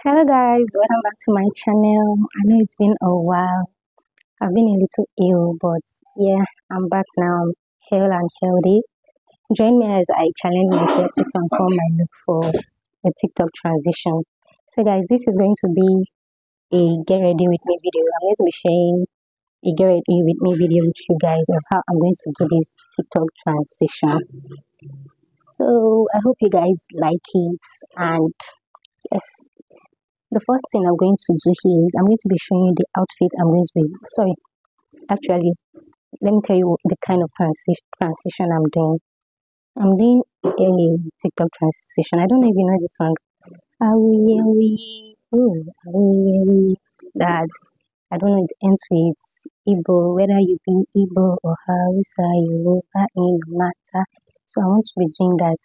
Hello guys, welcome back to my channel. I know it's been a while. I've been a little ill, but yeah, I'm back now. I'm hale and healthy. Join me as I challenge myself to transform my look for a TikTok transition. So guys, this is going to be a get ready with me video. I'm going to be sharing a get ready with me video with you guys of how I'm going to do this TikTok transition. So I hope you guys like it, and yes, the first thing I'm going to do here is I'm going to be showing you the outfit I'm going to be, actually, let me tell you the kind of transition I'm doing. I'm doing a TikTok transition. I don't know if you know the song. That's, I don't know, it ends with Igbo, whether you be Igbo or Hausa, Yoruba, in matter. So I want to be doing that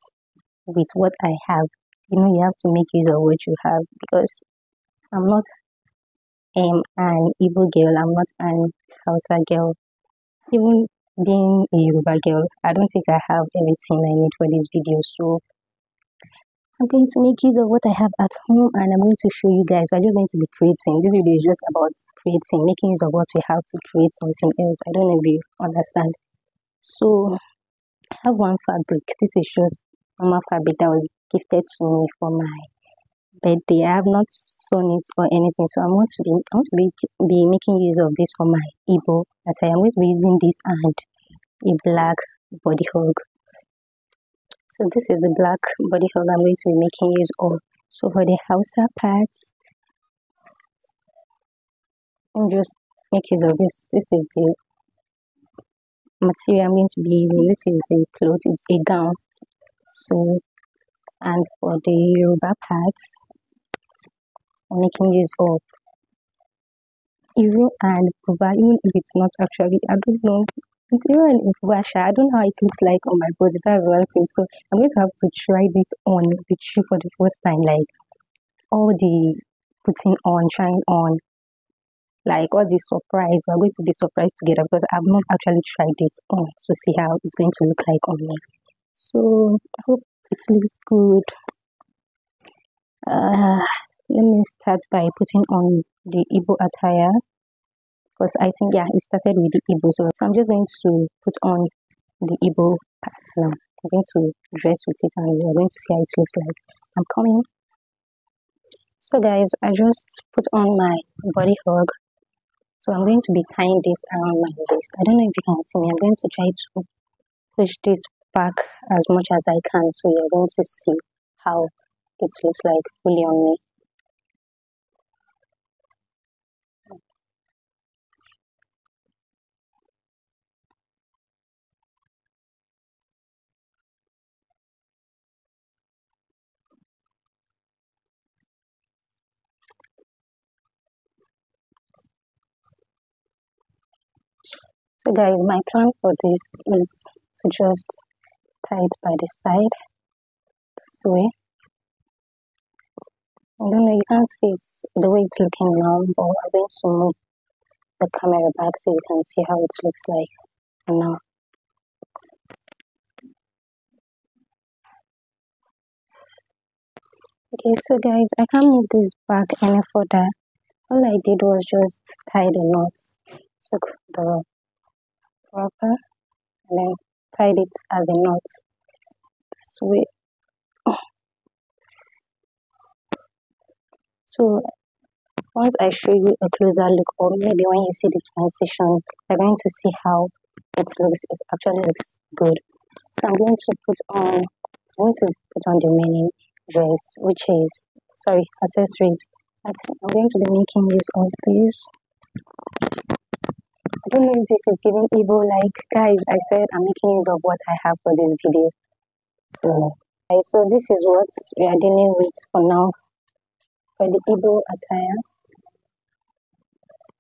with what I have. You know, you have to make use of what you have, because I'm not an Igbo girl, I'm not an Hausa girl. Even being a Yoruba girl, I don't think I have everything I need for this video. So I'm going to make use of what I have at home, and I'm going to show you guys. So I'm just going to be creating. This video is just about creating, making use of what we have to create something else. I don't know if you understand. So I have one fabric. This is just normal fabric that was gifted to me for my birthday. I have not sewn it or anything, so I want to be making use of this for my Igbo attire. I'm going to be using this and a black body hug. So this is the black body hug I'm going to be making use of. So for the Hausa parts, I'm just make use of this. This is the material I'm going to be using. This is the cloth. It's a gown. So, and for the Yoruba parts, I'm making use of Iro and Buba, even if it's not actually, I don't know, it's Iro and Buba. I don't know how it looks like on my body. That's one thing. So I'm going to have to try this on the tree for the first time, like all the putting on, trying on, like all this surprise. We're going to be surprised together, because I've not actually tried this on to see how it's going to look like on me. So I hope it looks good. Let me start by putting on the Igbo attire, because I think, yeah, it started with the Igbo. So I'm just going to put on the Igbo parts now. I'm going to dress with it, and we're going to see how it looks like. I'm coming. So guys, I just put on my body hug. So I'm going to be tying this around my waist. I don't know if you can see me. I'm going to try to push this back as much as I can, so you're going to see how it looks like fully on me. So guys, my plan for this is to just tie it by the side this way. I don't know, you can't see it the way it's looking now, but I'm going to move the camera back so you can see how it looks like now. Okay, so guys, I can't move this back any further. All I did was just tie the knots, took the rubber and then tied it as a knot this way. So once I show you a closer look, or maybe when you see the transition, you're going to see how it looks. It actually looks good. So I'm going to put on the remaining dress, which is, sorry, accessories. I'm going to be making use of this. I don't know if this is giving Igbo, like, guys, I said I'm making use of what I have for this video. So this is what we are dealing with for now for the Igbo attire.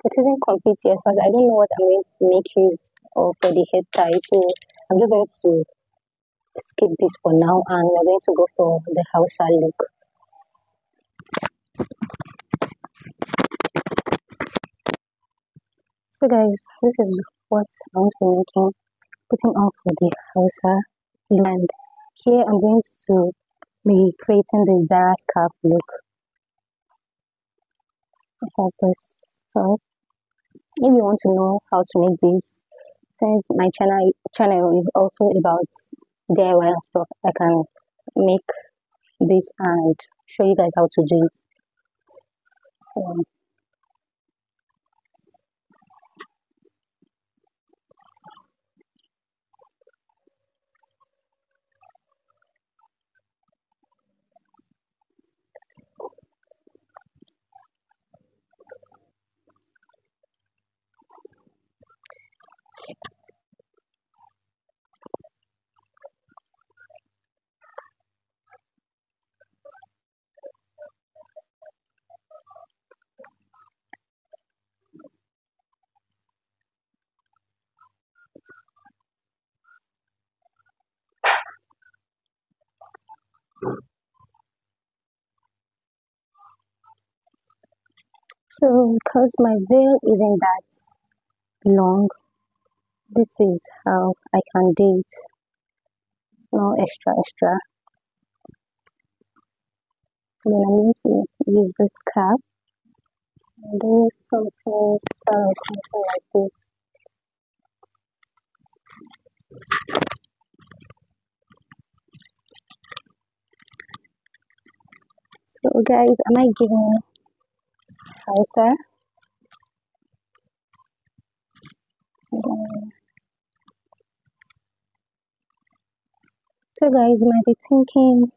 It isn't complete yet, because I don't know what I'm going to make use of for the head tie. So I'm just going to skip this for now, and we're going to go for the Hausa look. So guys, this is what I want to be making, putting on for the Hausa, and here I'm going to be creating the Zara scarf look. I have this stuff. If you want to know how to make this, since my channel is also about DIY and stuff, I can make this and show you guys how to do it. So because my veil isn't that long, this is how I can do it. No extra. Then I'm going to use this cap and do something like this. So guys, am I giving Hausa? So guys, you might be thinking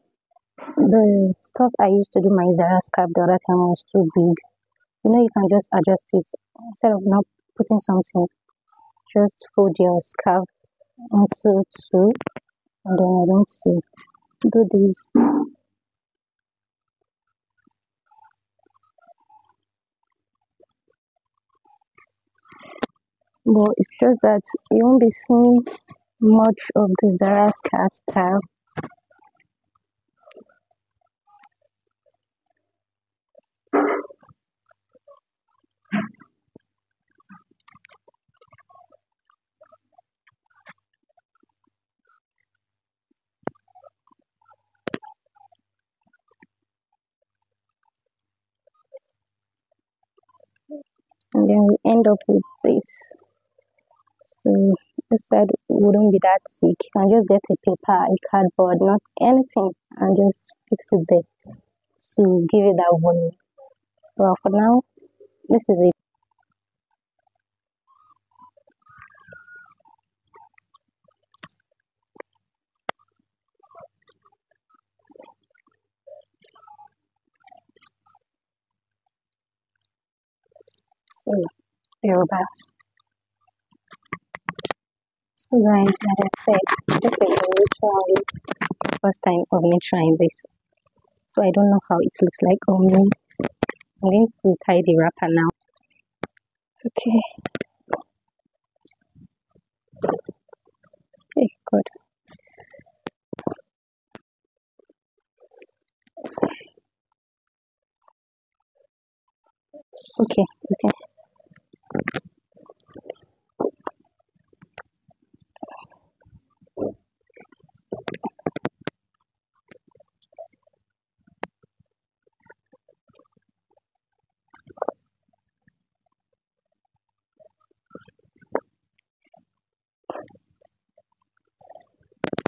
the stuff I used to do my Zara scarf the other time was too big. You know, you can just adjust it instead of not putting something. Just fold your scarf into two, and then you're going to do this. But it's just that you won't be seeing much of the Zara scarf style. And then we end up with this. So this side wouldn't be that thick. You can just get a paper, a cardboard, not anything, and just fix it there to give it that volume. Well, for now, this is it. So you're back. So guys, like I said, this is literally the first time of me trying this. So I don't know how it looks like on me. I'm going to tie the wrapper now. Okay. Okay, good. Okay.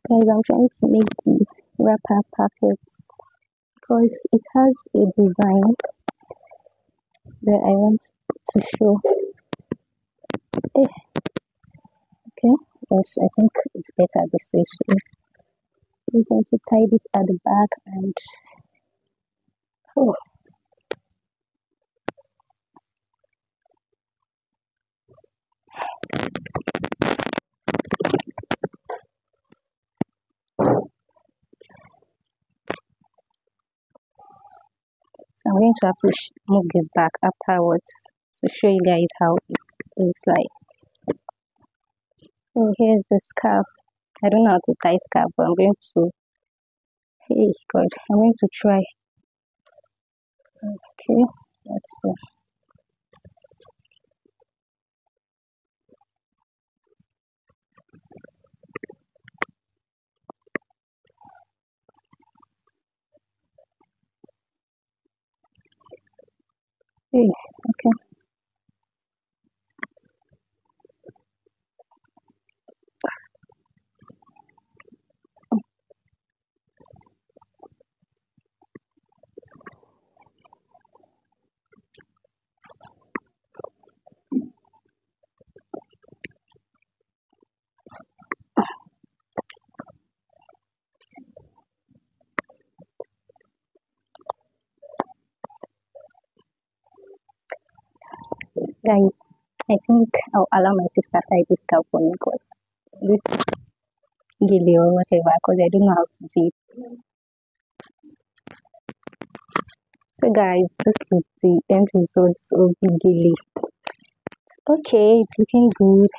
Guys, I'm trying to make the wrapper perfect because it has a design that I want to show. Okay, yes, I think it's better this way. So I'm just going to tie this at the back and oh. So I'm going to have to move this back afterwards to show you guys how it looks like. So here's the scarf. I don't know how to tie scarf, but I'm going to. Hey God, I'm going to try. Okay, let's see. Hey. Okay. Guys, I think I'll allow my sister to try this cow for me because this gilly or whatever, because I don't know how to do it. So guys, this is the end results of the gilly. Okay, it's looking good.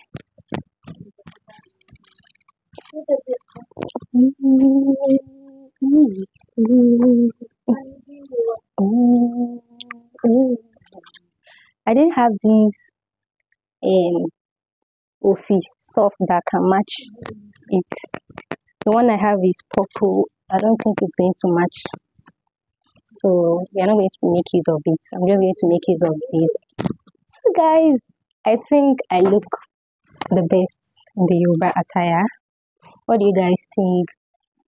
I didn't have these Ofi stuff that can match it. The one I have is purple. I don't think it's going to match. So we are not going to make use of it. I'm just going to make use of this. So guys, I think I look the best in the Yoruba attire. What do you guys think?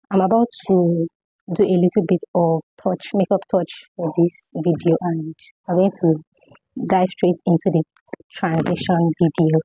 I'm about to do a little bit of makeup touch for this video, and I'm going to dive straight into the transition video.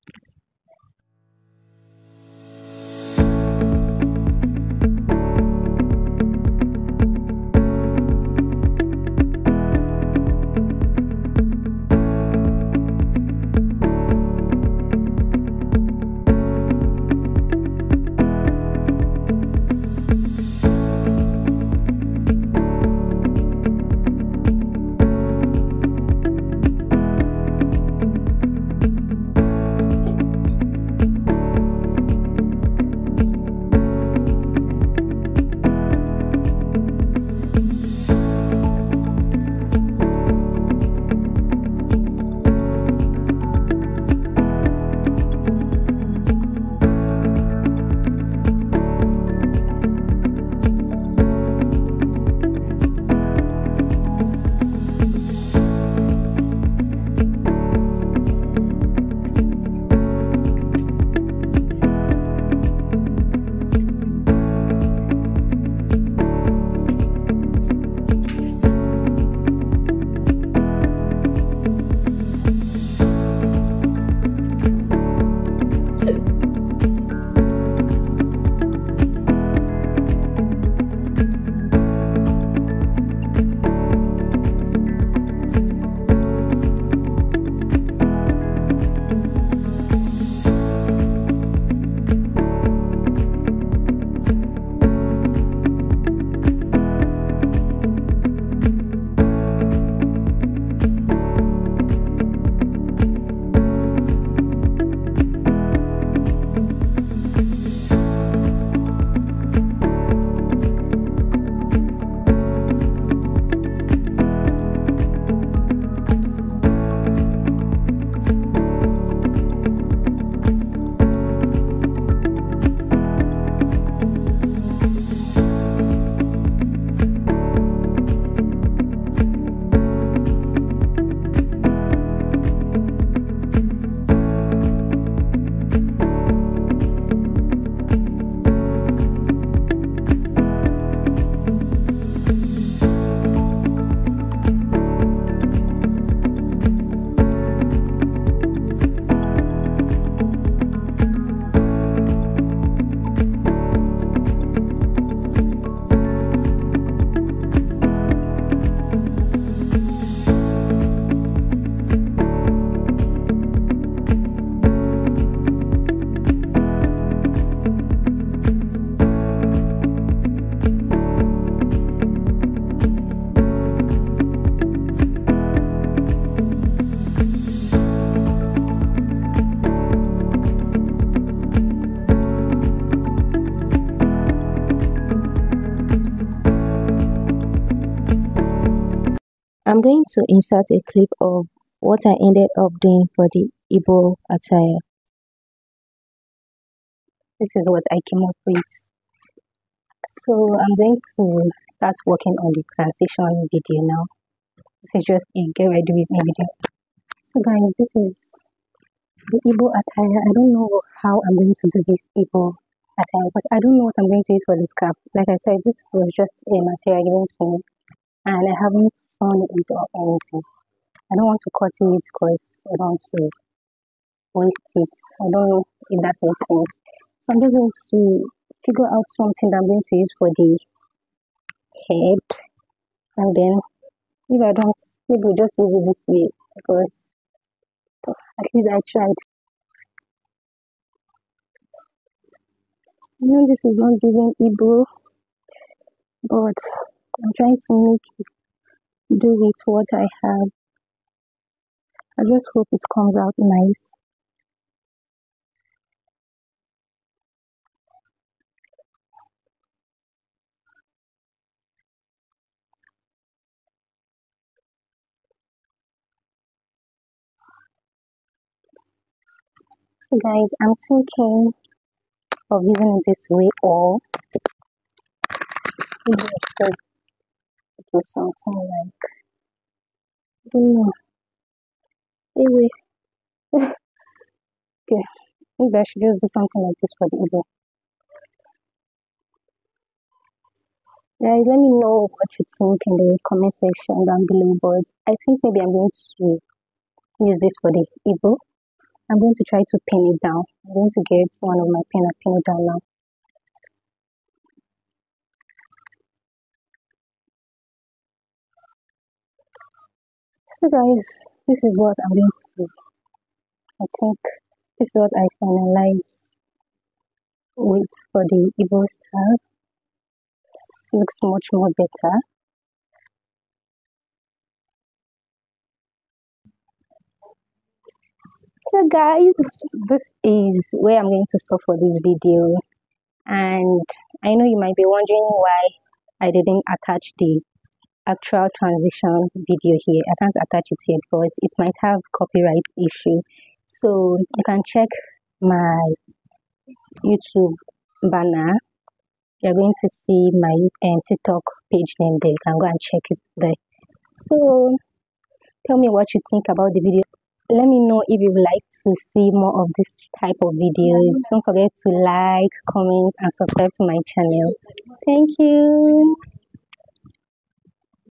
I'm going to insert a clip of what I ended up doing for the Igbo attire. This is what I came up with. So I'm going to start working on the transition video now. This is just a get ready with me video. So guys, this is the Igbo attire. I don't know how I'm going to do this Igbo attire because I don't know what I'm going to use for the scarf. Like I said, this was just a material given to me and I haven't sewn it or anything. I don't want to cut it because I don't want to waste it. I don't know if that makes sense. So I'm just going to figure out something that I'm going to use for the head, and then if I don't, maybe we'll just use it this way because at least I tried. I know this is not giving Igbo, but I'm trying to make do with what I have. I just hope it comes out nice. So guys, I'm thinking of using it this way or just do something like, I don't know. Anyway, okay, maybe I should just do something like this for the Igbo. Guys, let me know what you think in the comment section down below. But I think maybe I'm going to use this for the Igbo. I'm going to try to pin it down. I'm going to get one of my pen and pin it down now. So guys, this is what I'm going to, I think this is what I finalize with for the Igbo style. This looks much more better. So guys, this is where I'm going to stop for this video. And I know you might be wondering why I didn't attach the actual transition video here. I can't attach it here because it might have copyright issue. So you can check my YouTube banner. You're going to see my TikTok page name there. You can go and check it there. So tell me what you think about the video. Let me know if you would like to see more of this type of videos. Don't forget to like, comment and subscribe to my channel. Thank you.